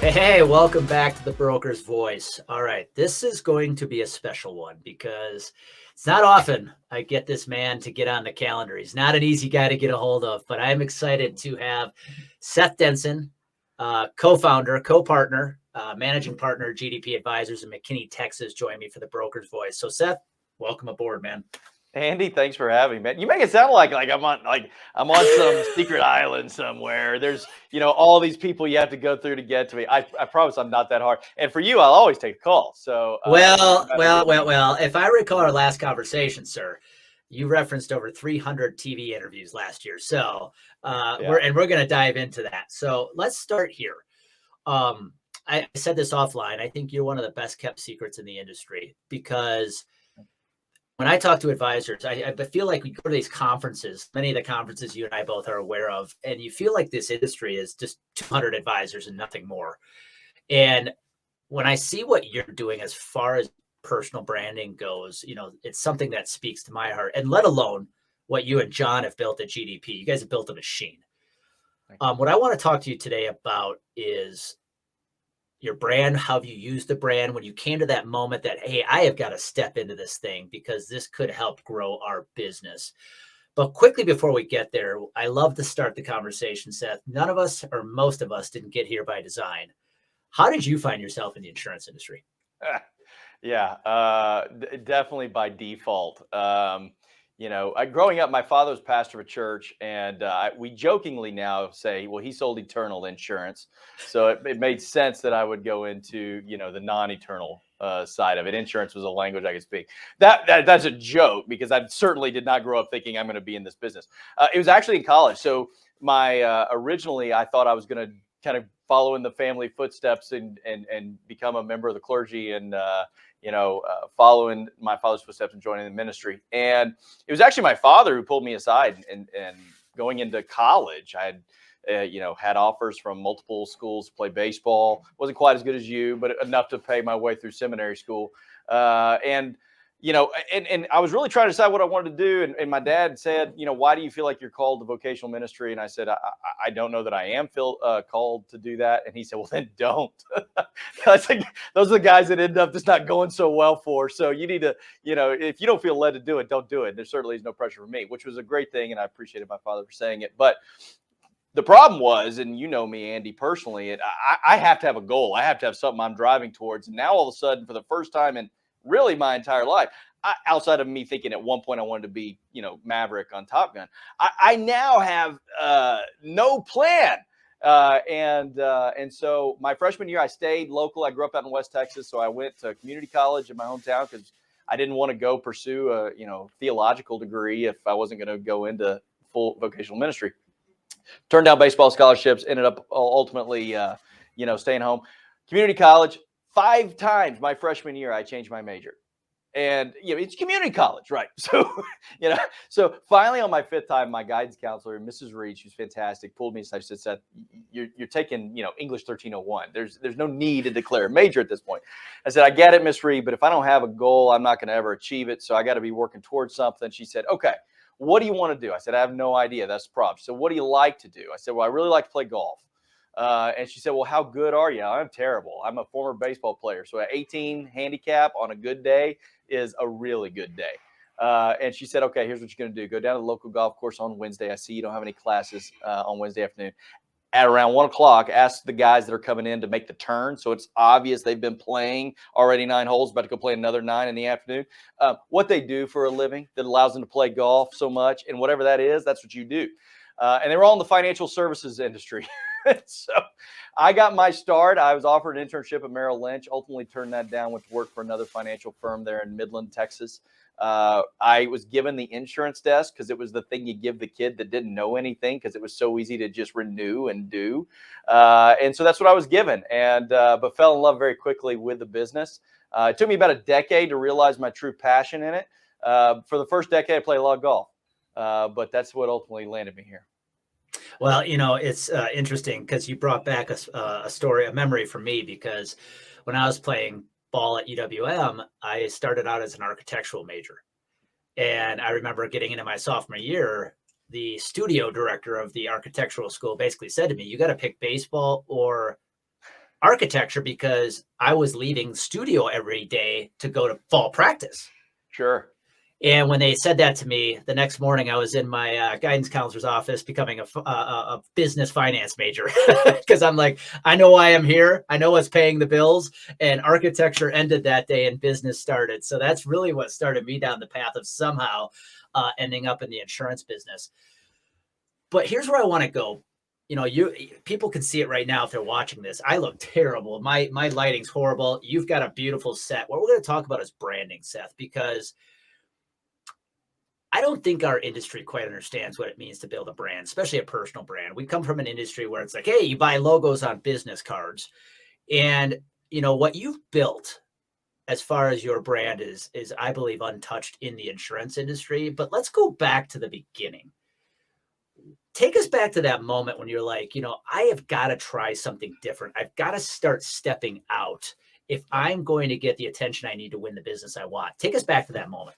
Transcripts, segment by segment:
Hey, welcome back to the Broker's Voice. All right, this is going to be a special one because it's not often I get this man to get on the calendar. He's not an easy guy to get a hold of, but I'm excited to have Seth Denson, co-founder, co-partner, managing partner, GDP Advisors in McKinney, Texas, join me for the Broker's Voice. So, Seth, welcome aboard, man. Andy, thanks for having me, man. You make it sound like I'm on some secret island somewhere. There's all these people you have to go through to get to me. I promise I'm not that hard. And for you, I'll always take a call. So Well, no matter well, what you well, need. well. If I recall our last conversation, sir, you referenced over 300 TV interviews last year. So Yeah. we're going to dive into that. So let's start here. I said this offline. I think you're one of the best kept secrets in the industry because when I talk to advisors, I feel like we go to these conferences, many of the conferences you and I both are aware of, and you feel like this industry is just 200 advisors and nothing more. And when I see what you're doing as far as personal branding goes, it's something that speaks to my heart, and let alone what you and John have built at GDP. You guys have built a machine. What I want to talk to you today about is your brand, how you use the brand when you came to that moment that, hey, I have got to step into this thing because this could help grow our business. But quickly before we get there, I love to start the conversation, Seth. None of us, or most of us, didn't get here by design. How did you find yourself in the insurance industry? Yeah, definitely by default. Growing up, my father was pastor of a church, and we jokingly now say, well, he sold eternal insurance. So it made sense that I would go into, the non-eternal side of it. Insurance was a language I could speak. That's a joke because I certainly did not grow up thinking I'm going to be in this business. It was actually in college. So originally I thought I was going to kind of follow in the family footsteps and become a member of the clergy and following my father's footsteps and joining the ministry. And it was actually my father who pulled me aside and going into college. I had had offers from multiple schools to play baseball. Wasn't quite as good as you, but enough to pay my way through seminary school. And I was really trying to decide what I wanted to do. And my dad said, why do you feel like you're called to vocational ministry? And I said, I don't know that I am called to do that. And he said, well, then don't. I think those are the guys that end up just not going so well for. So you need to, if you don't feel led to do it, don't do it. There certainly is no pressure for me, which was a great thing. And I appreciated my father for saying it. But the problem was, and you know me, Andy, personally, I have to have a goal. I have to have something I'm driving towards. And now all of a sudden, for the first time in really my entire life, outside of me thinking at one point I wanted to be, Maverick on Top Gun, I now have no plan. And so my freshman year, I stayed local. I grew up out in West Texas, so I went to community college in my hometown because I didn't want to go pursue a theological degree if I wasn't going to go into full vocational ministry. Turned down baseball scholarships, ended up ultimately, staying home. Community college, 5 times my freshman year, I changed my major. And it's community college, right? So, so finally on my 5th time, my guidance counselor, Mrs. Reed, she was fantastic, pulled me aside. She said, Seth, you're taking, English 1301. There's no need to declare a major at this point. I said, I get it, Miss Reed, but if I don't have a goal, I'm not going to ever achieve it. So I got to be working towards something. She said, okay, what do you want to do? I said, I have no idea. That's the problem. So what do you like to do? I said, well, I really like to play golf. And she said, well, how good are you? I'm terrible. I'm a former baseball player. So an 18 handicap on a good day is a really good day. And she said, okay, here's what you're going to do. Go down to the local golf course on Wednesday. I see you don't have any classes on Wednesday afternoon. At around 1 o'clock, ask the guys that are coming in to make the turn. So it's obvious they've been playing already 9 holes, about to go play another 9 in the afternoon. What they do for a living that allows them to play golf so much, and whatever that is, that's what you do. And they were all in the financial services industry. So I got my start. I was offered an internship at Merrill Lynch, ultimately turned that down, went to work for another financial firm there in Midland, Texas. I was given the insurance desk because it was the thing you give the kid that didn't know anything because it was so easy to just renew and do. And so that's what I was given, but fell in love very quickly with the business. It took me about a decade to realize my true passion in it. For the first decade, I played a lot of golf, but that's what ultimately landed me here. Well, it's interesting because you brought back a story, a memory for me, because when I was playing ball at UWM, I started out as an architectural major. And I remember getting into my sophomore year, the studio director of the architectural school basically said to me, you got to pick baseball or architecture because I was leaving studio every day to go to fall practice. Sure. And when they said that to me, the next morning I was in my guidance counselor's office becoming a business finance major because I'm like, I know why I'm here. I know what's paying the bills. And architecture ended that day and business started. So that's really what started me down the path of somehow ending up in the insurance business. But here's where I want to go. People can see it right now if they're watching this. I look terrible. My lighting's horrible. You've got a beautiful set. What we're going to talk about is branding, Seth, because I don't think our industry quite understands what it means to build a brand, especially a personal brand. We come from an industry where it's like, hey, you buy logos on business cards. And, what you've built as far as your brand is I believe, untouched in the insurance industry. But let's go back to the beginning. Take us back to that moment when you're like, I have got to try something different. I've got to start stepping out if I'm going to get the attention I need to win the business I want. Take us back to that moment.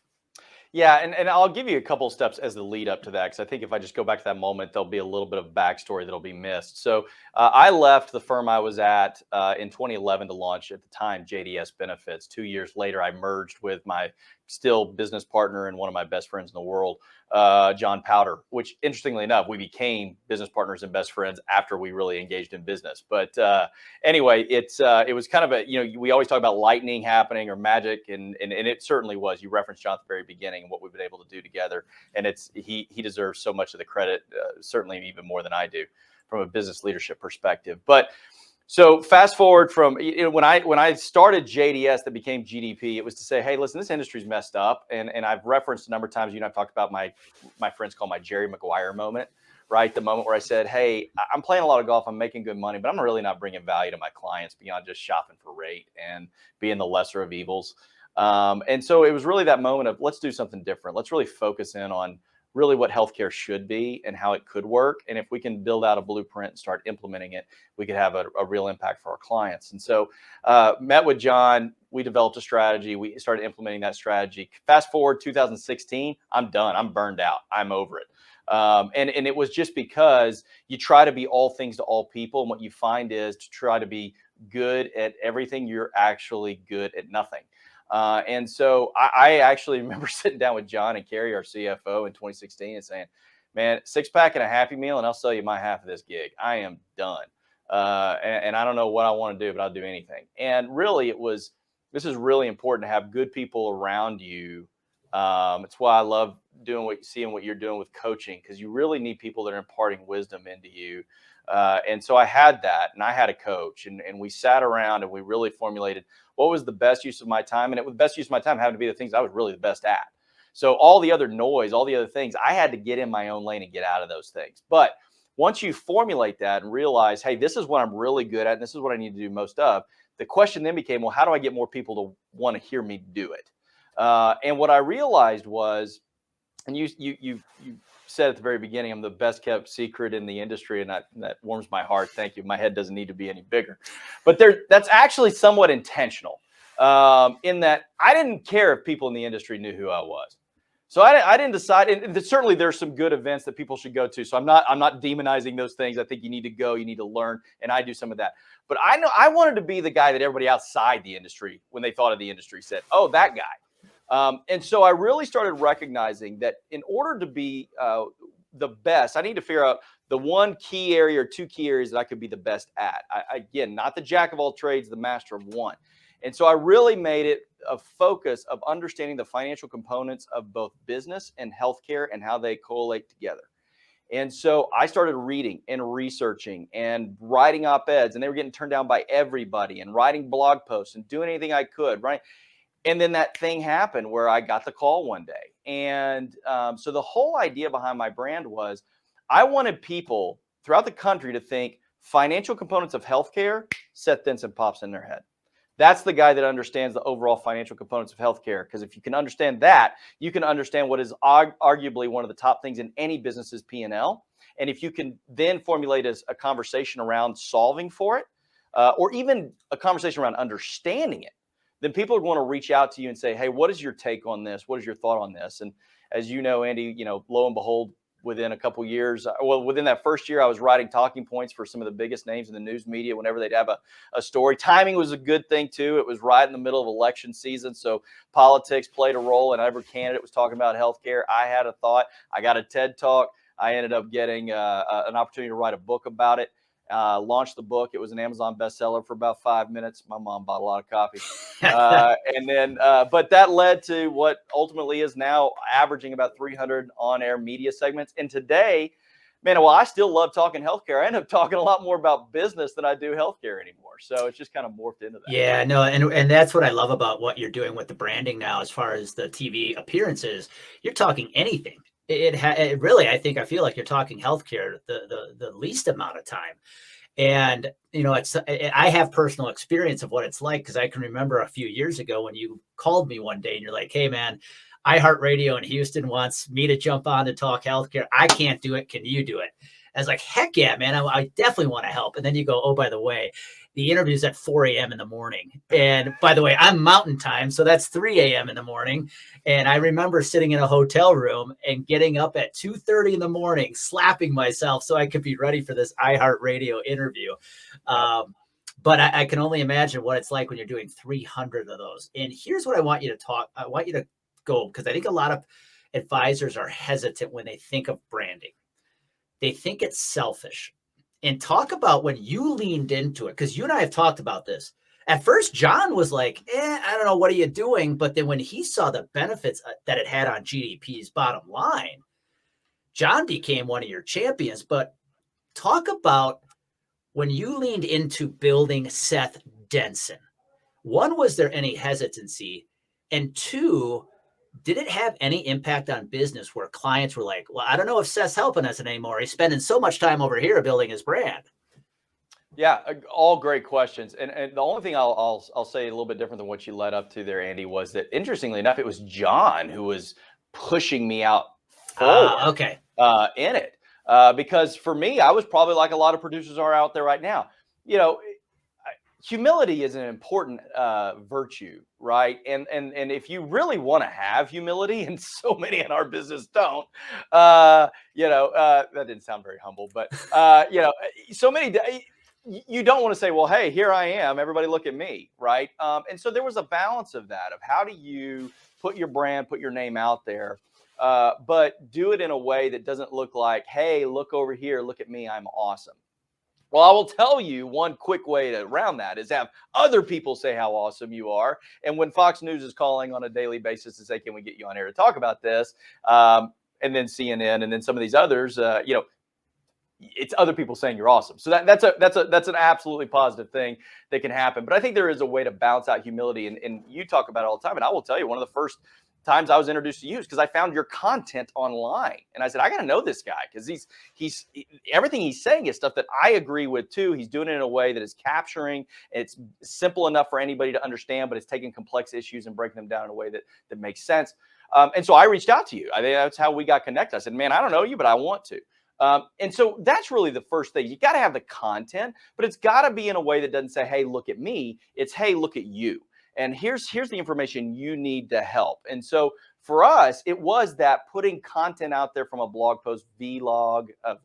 Yeah, and I'll give you a couple of steps as the lead up to that, because I think if I just go back to that moment, there'll be a little bit of backstory that'll be missed. So I left the firm I was at in 2011 to launch, at the time, JDS Benefits. 2 years later, I merged with my still business partner and one of my best friends in the world, John Powter, which, interestingly enough, we became business partners and best friends after we really engaged in business. But anyway, it was kind of we always talk about lightning happening or magic, and it certainly was. You referenced John at the very beginning and what we've been able to do together, and he deserves so much of the credit, certainly even more than I do from a business leadership perspective. But so fast forward from when I started JDS, that became GDP, it was to say, hey, listen, this industry's messed up, and I've referenced a number of times. I've talked about my friends call my Jerry Maguire moment, right? The moment where I said, hey, I'm playing a lot of golf, I'm making good money, but I'm really not bringing value to my clients beyond just shopping for rate and being the lesser of evils. And so it was really that moment of, let's do something different. Let's really focus in on really what healthcare should be and how it could work. And if we can build out a blueprint and start implementing it, we could have a real impact for our clients. And so met with John, we developed a strategy. We started implementing that strategy. Fast forward 2016, I'm done. I'm burned out. I'm over it. And it was just because you try to be all things to all people. And what you find is, to try to be good at everything, you're actually good at nothing. And so I actually remember sitting down with John and Carrie, our CFO, in 2016 and saying, man, 6-pack and a Happy Meal, and I'll sell you my half of this gig. I am done. And I don't know what I want to do, but I'll do anything. And really, this is really important to have good people around you. It's why I love seeing what you're doing with coaching, because you really need people that are imparting wisdom into you. And so I had that, and I had a coach, and we sat around and we really formulated what was the best use of my time. And the best use of my time happened to be the things I was really the best at. So all the other noise, all the other things, I had to get in my own lane and get out of those things. But once you formulate that and realize, hey, this is what I'm really good at, and this is what I need to do most of, the question then became, well, how do I get more people to want to hear me do it? And what I realized was, and you said at the very beginning, I'm the best kept secret in the industry, and that warms my heart. Thank you. My head doesn't need to be any bigger, but that's actually somewhat intentional, in that I didn't care if people in the industry knew who I was. So I didn't decide, and certainly there's some good events that people should go to. So I'm not demonizing those things. I think you need to go, you need to learn, and I do some of that. But I know I wanted to be the guy that everybody outside the industry, when they thought of the industry, said, oh, that guy. And so I really started recognizing that in order to be the best, I need to figure out the one key area or two key areas that I could be the best at. Again, not the jack of all trades, the master of one. And so I really made it a focus of understanding the financial components of both business and healthcare and how they correlate together. And so I started reading and researching and writing op-eds, and they were getting turned down by everybody, and writing blog posts and doing anything I could, right? And then that thing happened where I got the call one day. And so the whole idea behind my brand was, I wanted people throughout the country to think financial components of healthcare, Seth Denson pops in their head. That's the guy that understands the overall financial components of healthcare. Because if you can understand that, you can understand what is arguably one of the top things in any business's P&L. And if you can then formulate a conversation around solving for it, or even a conversation around understanding it, then people are going to reach out to you and say, hey, what is your take on this? What is your thought on this? And as you know, Andy, lo and behold, within a couple years. Well, within that first year, I was writing talking points for some of the biggest names in the news media whenever they'd have a story. Timing was a good thing, too. It was right in the middle of election season, so politics played a role, and every candidate was talking about healthcare. I had a thought. I got a TED Talk. I ended up getting an opportunity to write a book about it. Launched the book. It was an Amazon bestseller for about 5 minutes. My mom bought a lot of copies. And then, but that led to what ultimately is now averaging about 300 on-air media segments. And today, man, well, I still love talking healthcare. I end up talking a lot more about business than I do healthcare anymore. So it's just kind of morphed into that. Yeah, no, and that's what I love about what you're doing with the branding now, as far as the TV appearances. You're talking anything. It really, I feel like you're talking healthcare the least amount of time. And, I have personal experience of what it's like, because I can remember a few years ago when you called me one day and you're like, hey, man, iHeartRadio in Houston wants me to jump on to talk healthcare. I can't do it. Can you do it? I was like, heck yeah, man, I definitely want to help. And then you go, oh, by the way, the interview's at 4 a.m. in the morning. And by the way, I'm mountain time, so that's 3 a.m. in the morning. And I remember sitting in a hotel room and getting up at 2:30 in the morning, slapping myself so I could be ready for this iHeartRadio interview. But I can only imagine what it's like when you're doing 300 of those. And here's what I want you to go, because I think a lot of advisors are hesitant when they think of branding. They think it's selfish. And talk about when you leaned into it, because you and I have talked about this. At first, John was like, I don't know, what are you doing? But then when he saw the benefits that it had on GDP's bottom line, John became one of your champions. But talk about when you leaned into building Seth Denson. One, was there any hesitancy? And two, did it have any impact on business where clients were like, well, I don't know if Seth's helping us anymore. He's spending so much time over here building his brand. Yeah, all great questions. And the only thing I'll say a little bit different than what you led up to there, Andy, was that interestingly enough, it was John who was pushing me out forward in it. Because for me, I was probably like a lot of producers are out there right now. Humility is an important virtue, right? And if you really want to have humility, and so many in our business don't, that didn't sound very humble, but so many. You don't want to say, well, hey, here I am, everybody look at me, right? And so there was a balance of that, of how do you put your brand, put your name out there, but do it in a way that doesn't look like, hey, look over here, look at me, I'm awesome. Well, I will tell you one quick way around that is have other people say how awesome you are. And when Fox News is calling on a daily basis to say, can we get you on air to talk about this? And then CNN and then some of these others, it's other people saying you're awesome. So that's an absolutely positive thing that can happen. But I think there is a way to balance out humility. And you talk about it all the time. And I will tell you, one of the first times I was introduced to you is because I found your content online. And I said, I got to know this guy, because he's everything he's saying is stuff that I agree with too. He's doing it in a way that is capturing. It's simple enough for anybody to understand, but it's taking complex issues and breaking them down in a way that makes sense. And so I reached out to you. I think that's how we got connected. I said, man, I don't know you, but I want to. And so that's really the first thing. You got to have the content, but it's got to be in a way that doesn't say, hey, look at me. It's, hey, look at you. And here's the information you need to help. And so for us, it was that putting content out there from a blog post, vlog, I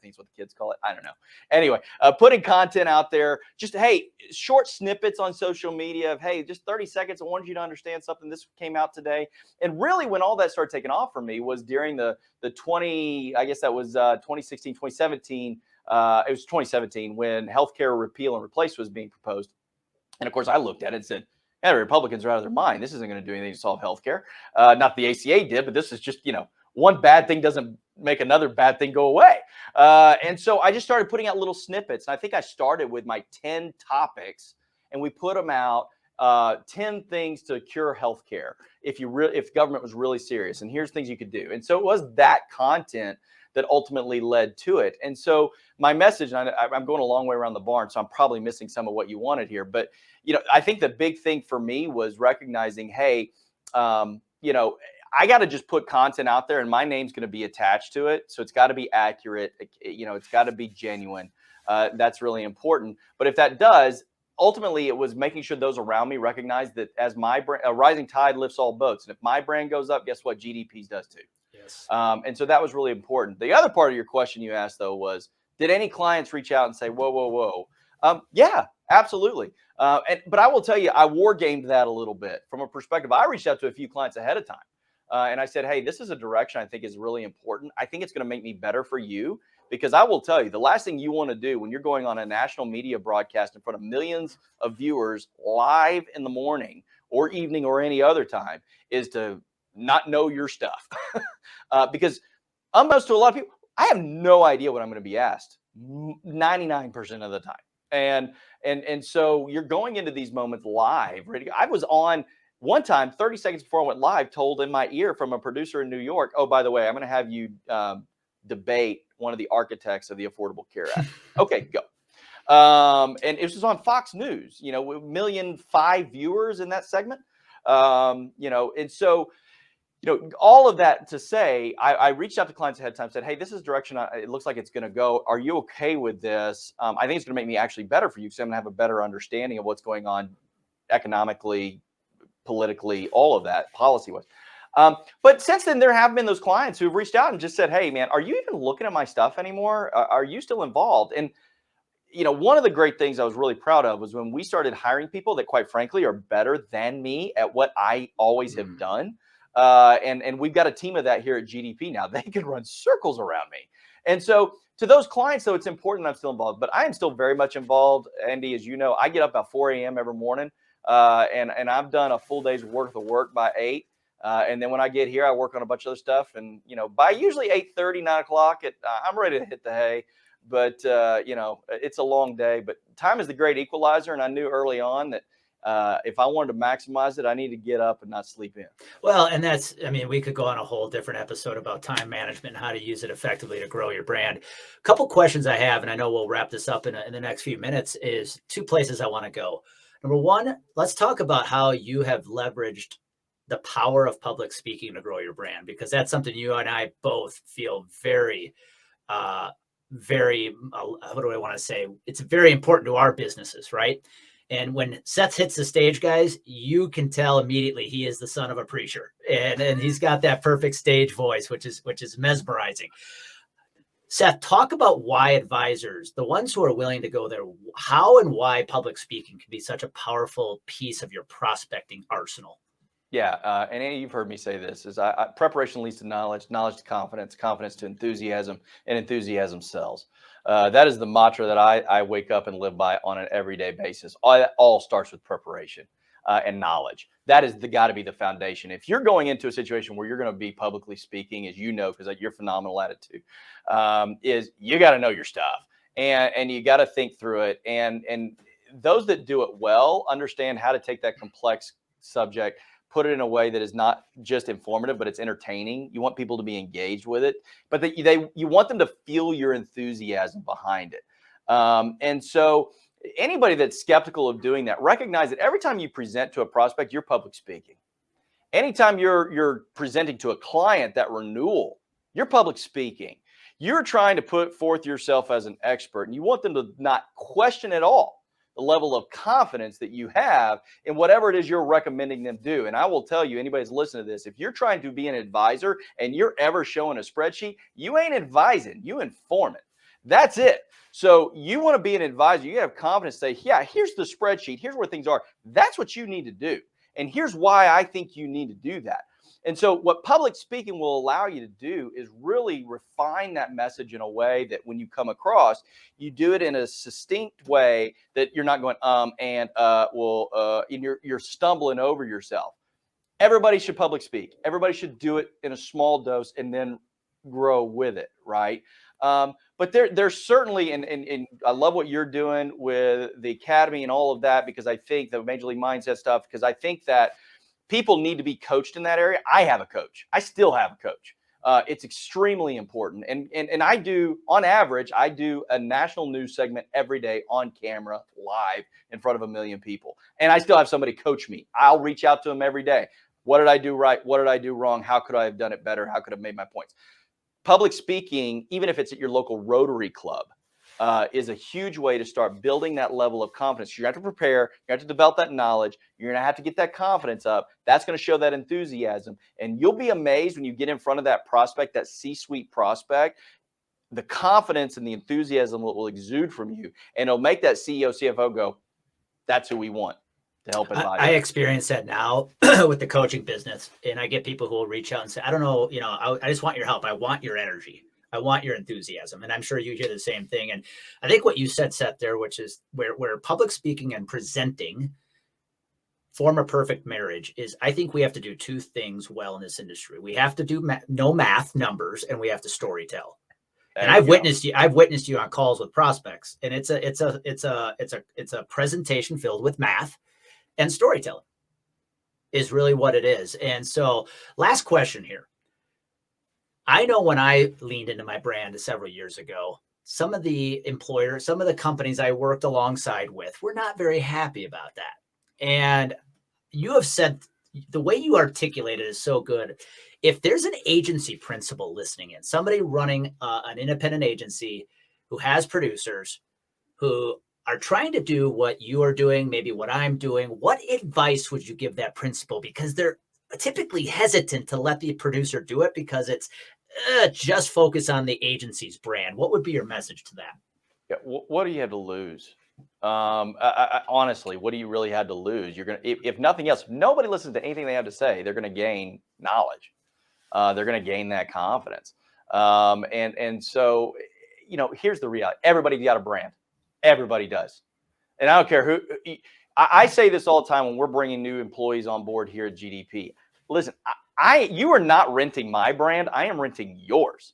think is what the kids call it. I don't know. Anyway, putting content out there, just, hey, short snippets on social media of, hey, just 30 seconds. I wanted you to understand something. This came out today. And really when all that started taking off for me was during the 2016, 2017. It was 2017 when healthcare repeal and replace was being proposed. And of course, I looked at it and said, yeah, the Republicans are out of their mind. This isn't going to do anything to solve healthcare. Not the ACA did, but this is just, one bad thing doesn't make another bad thing go away. And so I just started putting out little snippets. And I think I started with my 10 topics, and we put them out, 10 things to cure healthcare if government was really serious. And here's things you could do. And so it was that content that ultimately led to it. And so my message, and I'm going a long way around the barn, so I'm probably missing some of what you wanted here. But, I think the big thing for me was recognizing, hey, I got to just put content out there and my name's going to be attached to it. So it's got to be accurate. It's got to be genuine. That's really important. But if that does, ultimately, it was making sure those around me recognize that as my brand, a rising tide lifts all boats. And if my brand goes up, guess what? GDP's does too. Yep. Yes. And so that was really important. The other part of your question you asked, though, was, did any clients reach out and say, whoa, whoa, whoa? Yeah, absolutely. But I will tell you, I war gamed that a little bit from a perspective. I reached out to a few clients ahead of time. And I said, hey, this is a direction I think is really important. I think it's going to make me better for you, because I will tell you, the last thing you want to do when you're going on a national media broadcast in front of millions of viewers live in the morning or evening or any other time is to not know your stuff. Because unbeknownst to a lot of people, I have no idea what I'm going to be asked 99% of the time. And so you're going into these moments live. Ready? I was on one time, 30 seconds before I went live, told in my ear from a producer in New York, oh, by the way, I'm going to have you debate one of the architects of the Affordable Care Act. Okay, go. And it was on Fox News, 1,000,005 viewers in that segment. And so, all of that to say, I reached out to clients ahead of time, said, hey, this is direction it looks like it's going to go. Are you okay with this? I think it's going to make me actually better for you, because I'm going to have a better understanding of what's going on economically, politically, all of that, policy-wise. But since then, there have been those clients who've reached out and just said, hey, man, are you even looking at my stuff anymore? Are you still involved? And one of the great things I was really proud of was when we started hiring people that, quite frankly, are better than me at what I always have done. And we've got a team of that here at GDP now. They can run circles around me. And so to those clients, though, it's important I'm still involved. But I am still very much involved. Andy, as you know, I get up about 4 a.m. every morning, and I've done a full day's worth of work by 8. And then when I get here, I work on a bunch of other stuff. And, by usually 8:30, 9 o'clock, I'm ready to hit the hay. But, it's a long day. But time is the great equalizer. And I knew early on that if I wanted to maximize it, I need to get up and not sleep in. Well, and we could go on a whole different episode about time management and how to use it effectively to grow your brand. A couple questions I have, and I know we'll wrap this up in the next few minutes, is 2 places I want to go. Number one, let's talk about how you have leveraged the power of public speaking to grow your brand, because that's something you and I both feel very, what do I want to say? It's very important to our businesses, right? And when Seth hits the stage, guys, you can tell immediately he is the son of a preacher, and he's got that perfect stage voice, which is mesmerizing. Seth, talk about why advisors, the ones who are willing to go there, how and why public speaking can be such a powerful piece of your prospecting arsenal. Yeah, and Andy, you've heard me say this: preparation leads to knowledge, knowledge to confidence, confidence to enthusiasm, and enthusiasm sells. That is the mantra that I wake up and live by on an everyday basis. All starts with preparation and knowledge. That is got to be the foundation. If you're going into a situation where you're going to be publicly speaking, as you know, because you're phenomenal at it too, is you got to know your stuff, and you got to think through it. And those that do it well understand how to take that complex subject, put it in a way that is not just informative, but it's entertaining. You want people to be engaged with it, but you want them to feel your enthusiasm behind it. And so anybody that's skeptical of doing that, recognize that every time you present to a prospect, you're public speaking. Anytime you're presenting to a client, that renewal, you're public speaking. You're trying to put forth yourself as an expert, and you want them to not question at all the level of confidence that you have in whatever it is you're recommending them do. And I will tell you, anybody's listening to this, if you're trying to be an advisor and you're ever showing a spreadsheet, you ain't advising, you inform it. That's it. So you want to be an advisor, you have confidence, say, yeah, here's the spreadsheet, here's where things are. That's what you need to do. And here's why I think you need to do that. And so what public speaking will allow you to do is really refine that message in a way that when you come across, you do it in a succinct way that you're not going, and you're stumbling over yourself. Everybody should public speak. Everybody should do it in a small dose and then grow with it, right? But there's certainly, and I love what you're doing with the academy and all of that, because I think the Major League Mindset stuff, because I think that people need to be coached in that area. I have a coach. I still have a coach. It's extremely important. And I do, on average, I do a national news segment every day on camera, live in front of 1 million people. And I still have somebody coach me. I'll reach out to them every day. What did I do right? What did I do wrong? How could I have done it better? How could I have made my points? Public speaking, even if it's at your local Rotary Club, is a huge way to start building that level of confidence. You have to prepare, you have to develop that knowledge, you're going to have to get that confidence up. That's going to show that enthusiasm. And you'll be amazed when you get in front of that prospect, that C-suite prospect, the confidence and the enthusiasm will exude from you. And it'll make that CEO, CFO go, that's who we want to help advise. I experience that now with the coaching business. And I get people who will reach out and say, I don't know, I just want your help. I want your energy. I want your enthusiasm. And I'm sure you hear the same thing. And I think what you said, Seth, there, which is where public speaking and presenting form a perfect marriage, is I think we have to do two things well in this industry. We have to do know math numbers, and we have to storytell. And I've witnessed you on calls with prospects, and it's a presentation filled with math and storytelling is really what it is. And so last question here. I know when I leaned into my brand several years ago, some of the employers, some of the companies I worked alongside with were not very happy about that. And you have said, the way you articulate it is so good. If there's an agency principal listening in, somebody running an independent agency who has producers who are trying to do what you are doing, maybe what I'm doing, what advice would you give that principal? Because they're typically hesitant to let the producer do it because it's just focus on the agency's brand. What would be your message to that? Yeah, what do you have to lose? Honestly, what do you really have to lose? You're gonna, if nothing else, if nobody listens to anything they have to say, they're going to gain knowledge. They're going to gain that confidence. And so, here's the reality: everybody's got a brand. Everybody does, and I don't care who. I say this all the time when we're bringing new employees on board here at GDP. Listen, you are not renting my brand. I am renting yours.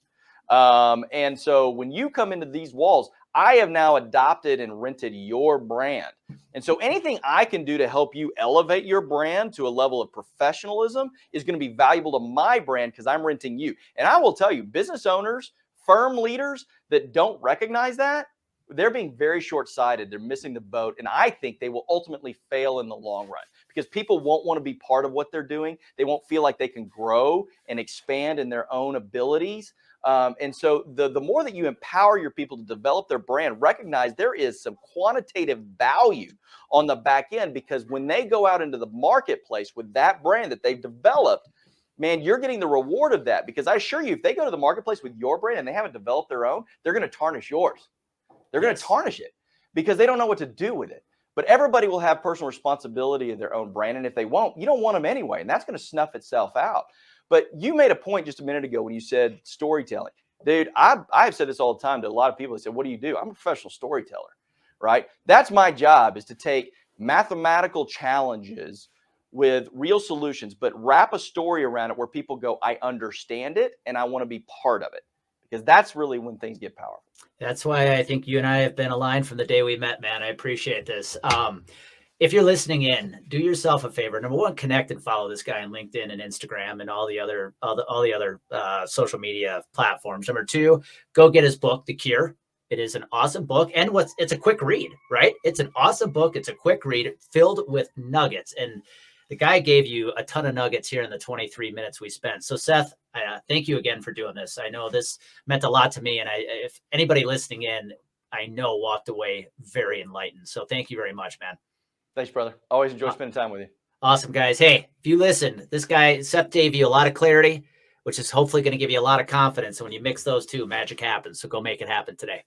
And so when you come into these walls, I have now adopted and rented your brand. And so anything I can do to help you elevate your brand to a level of professionalism is going to be valuable to my brand because I'm renting you. And I will tell you, business owners, firm leaders that don't recognize that, they're being very short-sighted. They're missing the boat. And I think they will ultimately fail in the long run because people won't want to be part of what they're doing. They won't feel like they can grow and expand in their own abilities. And so the more that you empower your people to develop their brand, recognize there is some quantitative value on the back end, because when they go out into the marketplace with that brand that they've developed, man, you're getting the reward of that. Because I assure you, if they go to the marketplace with your brand and they haven't developed their own, they're going to tarnish yours. They're going to tarnish it because they don't know what to do with it. But everybody will have personal responsibility of their own brand. And if they won't, you don't want them anyway. And that's going to snuff itself out. But you made a point just a minute ago when you said storytelling. Dude, I've said this all the time to a lot of people. They said, what do you do? I'm a professional storyteller, right? That's my job, is to take mathematical challenges with real solutions, but wrap a story around it where people go, I understand it and I want to be part of it. Because that's really when things get powerful. That's why I think you and I have been aligned from the day we met, man. I appreciate this. If you're listening in, do yourself a favor. Number one, connect and follow this guy on LinkedIn and Instagram and all the other social media platforms. Number two, go get his book, The Cure. It is an awesome book, and it's a quick read, right? It's an awesome book. It's a quick read filled with nuggets, and the guy gave you a ton of nuggets here in the 23 minutes we spent. So Seth, thank you again for doing this. I know this meant a lot to me, and if anybody listening in, I know walked away very enlightened. So thank you very much, man. Thanks, brother. Always enjoy spending time with you. Awesome, guys. Hey, if you listen, this guy, Seth, gave you a lot of clarity, which is hopefully going to give you a lot of confidence. And when you mix those two, magic happens. So go make it happen today.